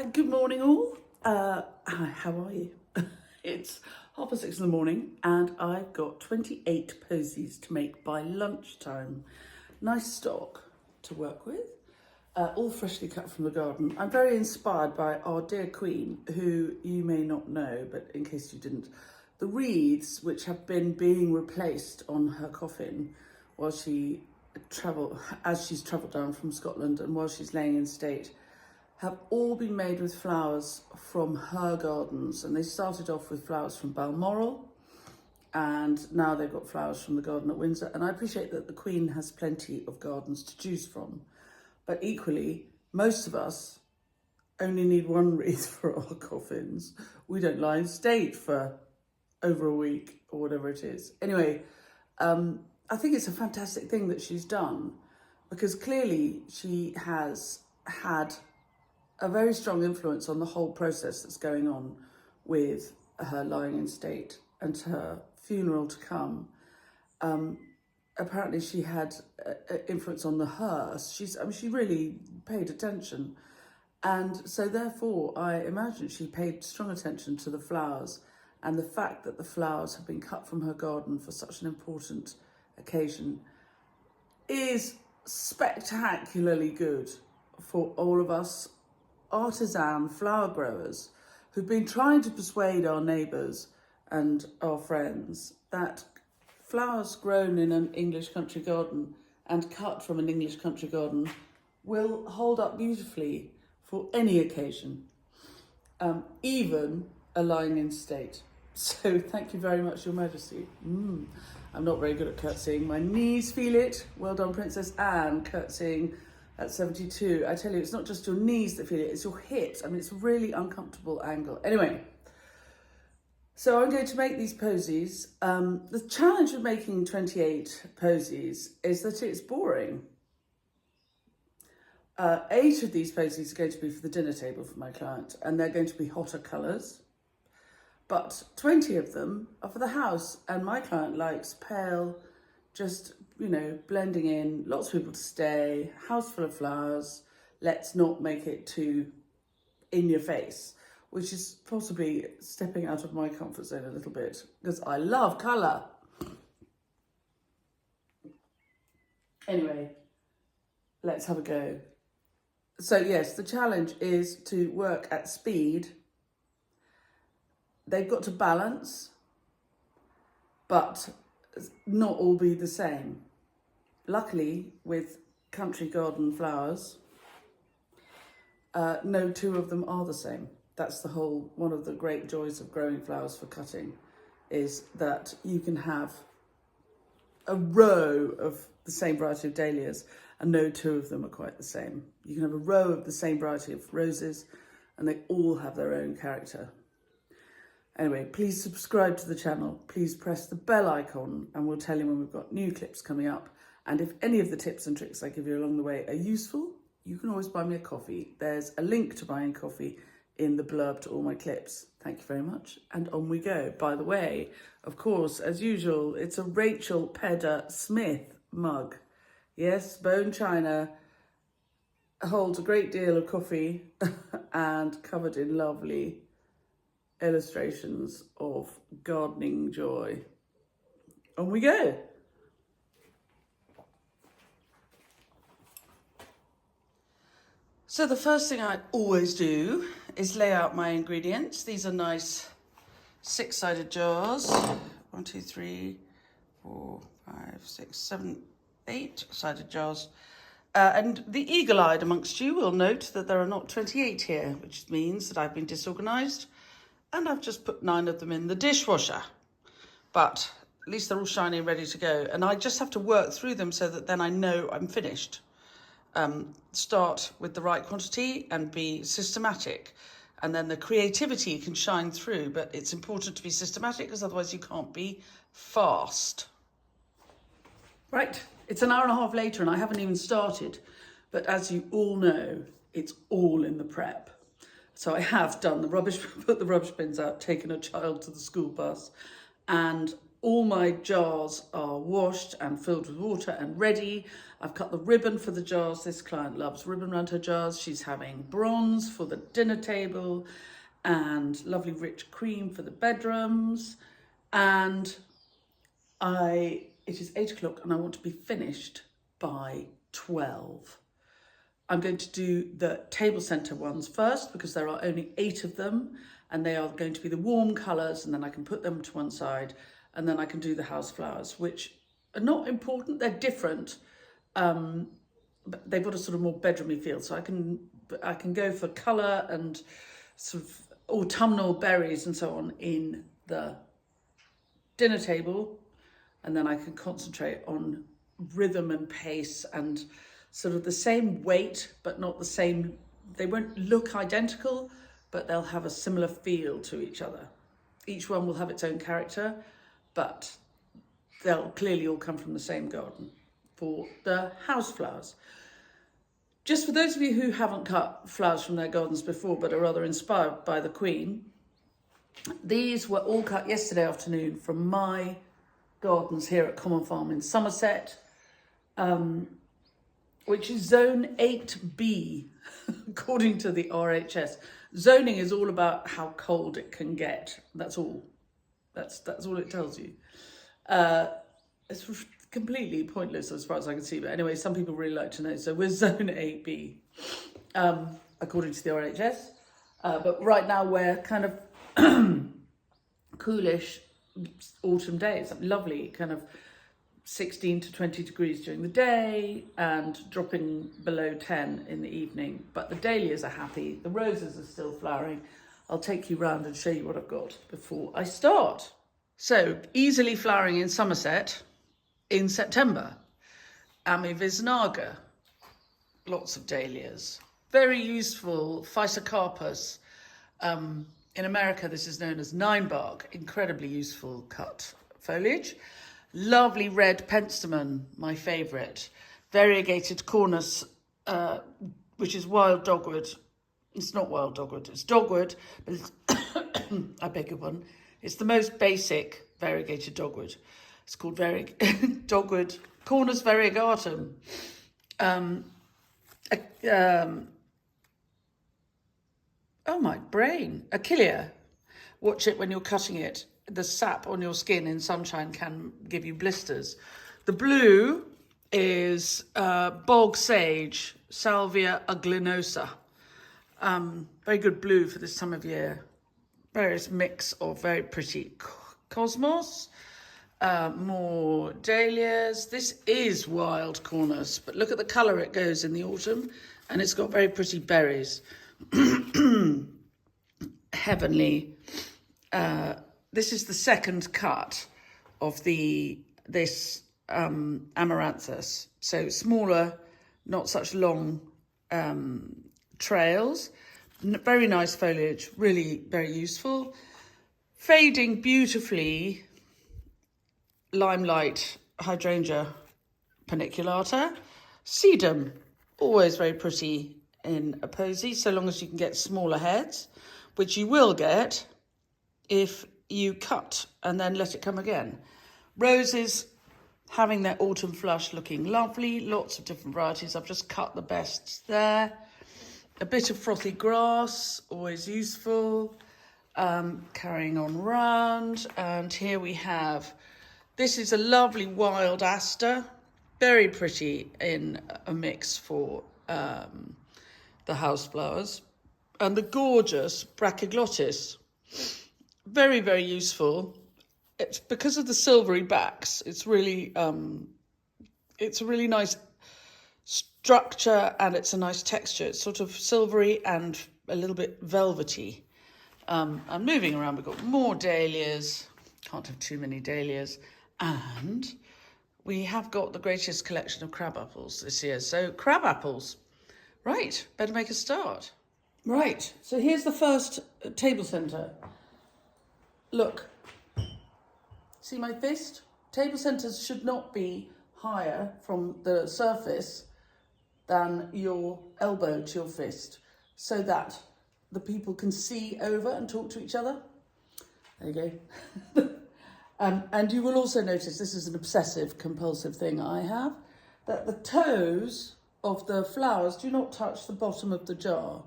Good morning all. Hi, how are you? It's 6:30 in the morning and I've got 28 posies to make by lunchtime. Nice stock to work with, all freshly cut from the garden. I'm very inspired by our dear Queen, who you may not know, but in case you didn't, the wreaths which have been being replaced on her coffin while she's travelled down from Scotland and while she's laying in state, have all been made with flowers from her gardens. And they started off with flowers from Balmoral, and now they've got flowers from the garden at Windsor. And I appreciate that the Queen has plenty of gardens to choose from, but equally, most of us only need one wreath for our coffins. We don't lie in state for over a week or whatever it is. Anyway, I think it's a fantastic thing that she's done, because clearly she has had a very strong influence on the whole process that's going on with her lying in state and her funeral to come. Apparently she had influence on the hearse. She really paid attention. And so therefore, I imagine she paid strong attention to the flowers, and the fact that the flowers have been cut from her garden for such an important occasion is spectacularly good for all of us artisan flower growers who've been trying to persuade our neighbours and our friends that flowers grown in an English country garden and cut from an English country garden will hold up beautifully for any occasion, even a lying in state. So thank you very much, Your Majesty. I'm not very good at curtsying. My knees feel it. Well done, Princess Anne, curtsying at 72. I tell you, it's not just your knees that feel it, it's your hips. I mean, it's a really uncomfortable angle. Anyway, so I'm going to make these posies. The challenge of making 28 posies is that it's boring. 8 of these posies are going to be for the dinner table for my client, and they're going to be hotter colours. But 20 of them are for the house, and my client likes pale, just, blending in, lots of people to stay, house full of flowers. Let's not make it too in your face, which is possibly stepping out of my comfort zone a little bit, because I love colour. Anyway, let's have a go. So yes, the challenge is to work at speed. They've got to balance, but not all be the same. Luckily, with country garden flowers, no two of them are the same. That's one of the great joys of growing flowers for cutting, is that you can have a row of the same variety of dahlias and no two of them are quite the same. You can have a row of the same variety of roses and they all have their own character. Anyway, please subscribe to the channel. Please press the bell icon and we'll tell you when we've got new clips coming up. And if any of the tips and tricks I give you along the way are useful, you can always buy me a coffee. There's a link to buying coffee in the blurb to all my clips. Thank you very much. And on we go. By the way, of course, as usual, it's a Rachel Pedder Smith mug. Yes, bone china, holds a great deal of coffee and covered in lovely illustrations of gardening joy. On we go. So the first thing I always do is lay out my ingredients. These are nice 6-sided jars. 1, 2, 3, 4, 5, 6, 7, 8-sided jars. And the eagle-eyed amongst you will note that there are not 28 here, which means that I've been disorganised and I've just put 9 of them in the dishwasher. But at least they're all shiny and ready to go. And I just have to work through them so that then I know I'm finished. Start with the right quantity and be systematic. And then the creativity can shine through, but it's important to be systematic because otherwise you can't be fast. Right, it's an hour and a half later and I haven't even started. But as you all know, it's all in the prep. So I have done the rubbish, put the rubbish bins out, taken a child to the school bus, and all my jars are washed and filled with water and ready. I've cut the ribbon for the jars. This client loves ribbon around her jars. She's having bronze for the dinner table and lovely rich cream for the bedrooms. And it is 8 o'clock and I want to be finished by 12. I'm going to do the table centre ones first because there are only 8 of them and they are going to be the warm colours, and then I can put them to one side, and then I can do the house flowers, which are not important. They're different, but they've got a sort of more bedroomy feel. So I can go for colour and sort of autumnal berries and so on in the dinner table, and then I can concentrate on rhythm and pace and sort of the same weight, but not the same. They won't look identical, but they'll have a similar feel to each other. Each one will have its own character, but they'll clearly all come from the same garden for the house flowers. Just for those of you who haven't cut flowers from their gardens before, but are rather inspired by the Queen, these were all cut yesterday afternoon from my gardens here at Common Farm in Somerset, which is zone 8B, according to the RHS. Zoning is all about how cold it can get. That's all. That's all it tells you. It's completely pointless as far as I can see. But anyway, some people really like to know. So we're zone 8B, according to the RHS. But right now we're kind of coolish autumn days. Lovely kind of 16 to 20 degrees during the day and dropping below 10 in the evening. But the dahlias are happy. The roses are still flowering. I'll take you round and show you what I've got before I start. So, easily flowering in Somerset in September. Amivisnaga, lots of dahlias. Very useful Physocarpus. In America, this is known as ninebark, incredibly useful cut foliage. Lovely red penstemon, my favourite. Variegated cornus, which is wild dogwood. It's not wild dogwood, it's dogwood, but it's I beg your pardon. It's the most basic variegated dogwood. It's called dogwood, Cornus variegatum. Oh my brain, Achillea. Watch it when you're cutting it. The sap on your skin in sunshine can give you blisters. The blue is bog sage, Salvia uglinosa. Very good blue for this time of year. Various mix of very pretty cosmos. More dahlias. This is wild cornus, but look at the colour it goes in the autumn, and it's got very pretty berries. Heavenly. This is the second cut of this amaranthus. So smaller, not such long trails. Very nice foliage, really very useful. Fading beautifully, limelight hydrangea paniculata. Sedum, always very pretty in a posy, so long as you can get smaller heads, which you will get if you cut and then let it come again. Roses having their autumn flush, looking lovely. Lots of different varieties. I've just cut the best there. A bit of frothy grass, always useful. Carrying on round. And here we have, this is a lovely wild aster. Very pretty in a mix for the house flowers. And the gorgeous brachioglottis. Very, very useful. It's because of the silvery backs. It's really, it's a really nice structure and it's a nice texture. It's sort of silvery and a little bit velvety. And moving around, we've got more dahlias. Can't have too many dahlias. And we have got the greatest collection of crab apples this year. So crab apples. Right, better make a start. Right, so here's the first table centre. Look, see my fist? Table centres should not be higher from the surface than your elbow to your fist, so that the people can see over and talk to each other. There you go. And you will also notice, this is an obsessive compulsive thing I have, that the toes of the flowers do not touch the bottom of the jar.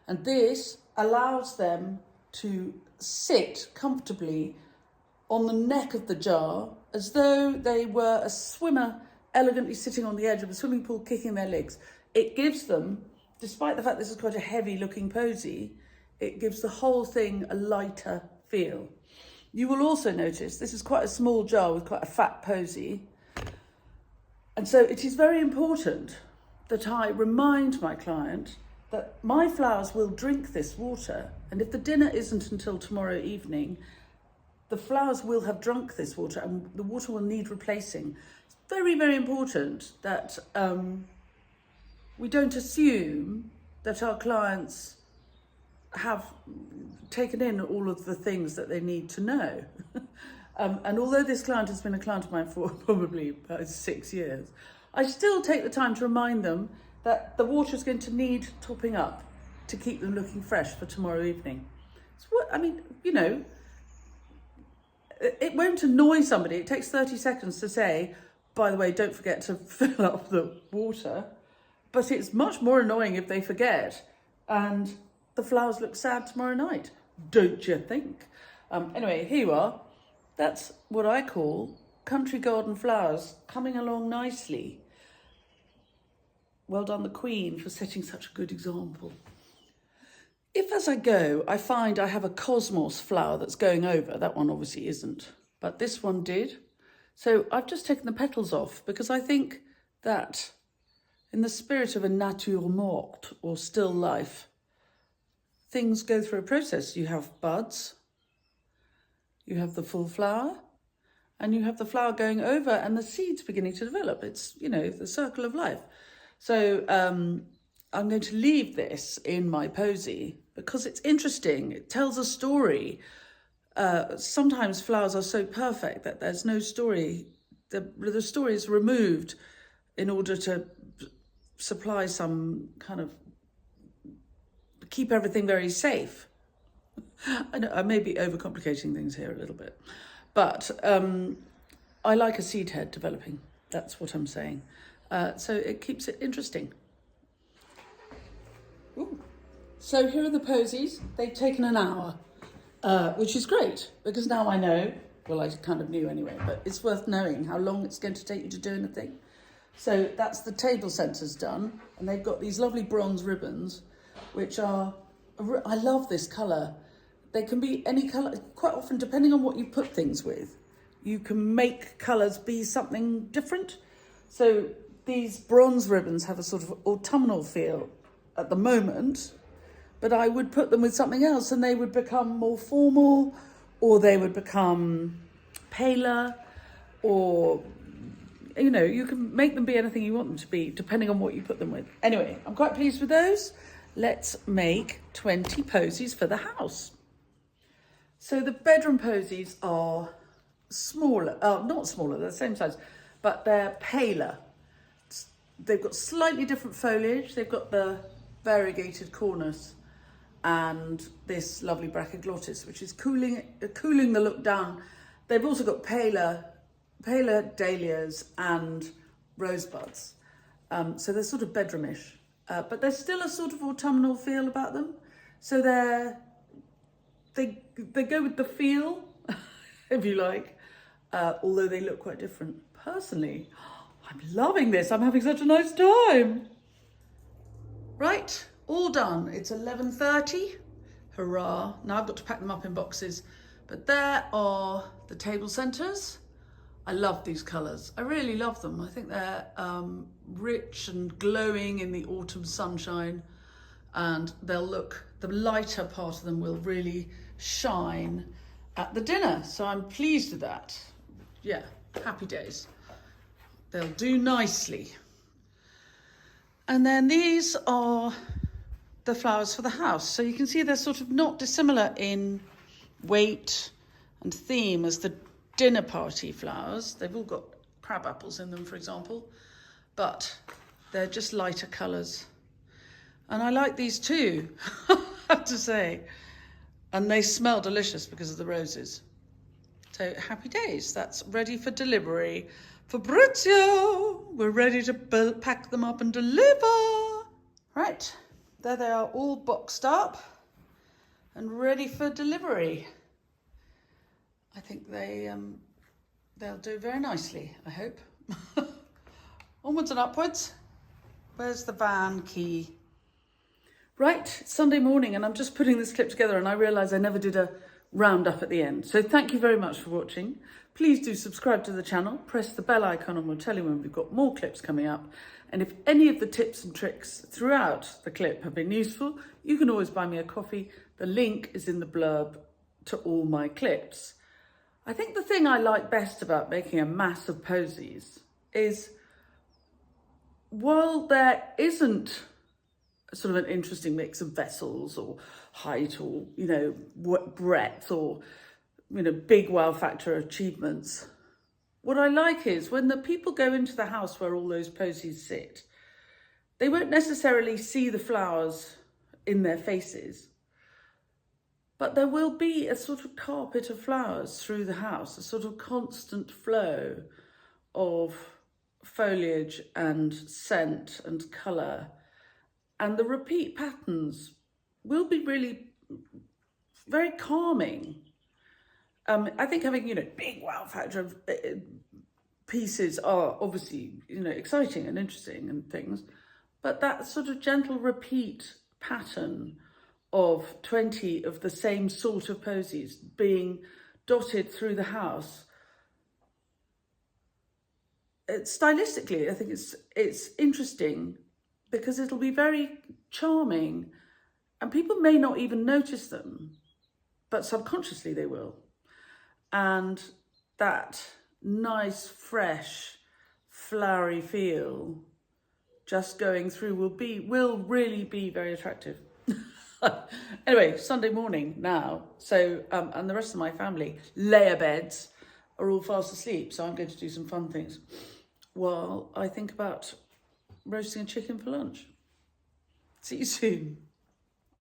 And this allows them to sit comfortably on the neck of the jar as though they were a swimmer elegantly sitting on the edge of a swimming pool kicking their legs. It gives them, despite the fact this is quite a heavy looking posy, it gives the whole thing a lighter feel. You will also notice this is quite a small jar with quite a fat posy. And so it is very important that I remind my client that my flowers will drink this water. And if the dinner isn't until tomorrow evening, the flowers will have drunk this water and the water will need replacing. It's very, very important that we don't assume that our clients have taken in all of the things that they need to know. And although this client has been a client of mine for probably about 6 years, I still take the time to remind them that the water is going to need topping up to keep them looking fresh for tomorrow evening. It's what, I mean, you know, it won't annoy somebody. It takes 30 seconds to say, by the way, don't forget to fill up the water. But it's much more annoying if they forget and the flowers look sad tomorrow night, don't you think? Anyway, here you are. That's what I call country garden flowers coming along nicely. Well done, the Queen, for setting such a good example. If as I go, I find I have a cosmos flower that's going over, that one obviously isn't, but this one did. So I've just taken the petals off because I think that in the spirit of a nature morte or still life, things go through a process. You have buds, you have the full flower, and you have the flower going over and the seeds beginning to develop. It's, you know, the circle of life. So I'm going to leave this in my posy because it's interesting. It tells a story. Sometimes flowers are so perfect that there's no story. The story is removed in order to supply some kind of, keep everything very safe. I know I may be overcomplicating things here a little bit, but I like a seed head developing. That's what I'm saying. So it keeps it interesting. Ooh. So here are the posies. They've taken an hour, which is great because now I know, well, I kind of knew anyway, but it's worth knowing how long it's going to take you to do anything. So that's the table centers done, and they've got these lovely bronze ribbons, which are, I love this colour. They can be any colour, quite often depending on what you put things with. You can make colours be something different. So these bronze ribbons have a sort of autumnal feel at the moment, but I would put them with something else and they would become more formal, or they would become paler, or, you know, you can make them be anything you want them to be, depending on what you put them with. Anyway, I'm quite pleased with those. Let's make 20 posies for the house. So the bedroom posies are smaller, not smaller, they're the same size, but they're paler. They've got slightly different foliage. They've got the variegated cornus and this lovely brachioglottis, which is cooling the look down. They've also got paler dahlias and rosebuds. So they're sort of bedroomish, but there's still a sort of autumnal feel about them. So they go with the feel, if you like, although they look quite different. Personally, I'm loving this. I'm having such a nice time. Right, all done. It's 11:30. Hurrah. Now I've got to pack them up in boxes. But there are the table centers. I love these colours. I really love them. I think they're rich and glowing in the autumn sunshine, and they'll look, the lighter part of them will really shine at the dinner. So I'm pleased with that. Yeah, happy days. They'll do nicely. And then these are the flowers for the house. So you can see they're sort of not dissimilar in weight and theme as the dinner party flowers. They've all got crab apples in them, for example, but they're just lighter colours. And I like these too, I have to say. And they smell delicious because of the roses. So happy days. That's ready for delivery. Fabrizio, we're ready to pack them up and deliver. Right, there they are, all boxed up and ready for delivery. I think they'll do very nicely, I hope. Onwards and upwards. Where's the van key? Right, it's Sunday morning and I'm just putting this clip together and I realise I never did a roundup at the end. So thank you very much for watching. Please do subscribe to the channel, press the bell icon and we'll tell you when we've got more clips coming up. And if any of the tips and tricks throughout the clip have been useful, you can always buy me a coffee. The link is in the blurb to all my clips. I think the thing I like best about making a mass of posies is, while there isn't sort of an interesting mix of vessels or height or, you know, breadth or, you know, big wow factor achievements, what I like is when the people go into the house where all those posies sit, they won't necessarily see the flowers in their faces, but there will be a sort of carpet of flowers through the house, a sort of constant flow of foliage and scent and colour. And the repeat patterns will be really very calming. I think having, you know, big wow factor of pieces are obviously, you know, exciting and interesting and things, but that sort of gentle repeat pattern of 20 of the same sort of posies being dotted through the house, stylistically, I think it's interesting because it'll be very charming and people may not even notice them, but subconsciously they will. And that nice, fresh, flowery feel just going through will really be very attractive. Anyway, Sunday morning now. So, and the rest of my family, layer beds, are all fast asleep. So I'm going to do some fun things while I think about roasting a chicken for lunch. See you soon.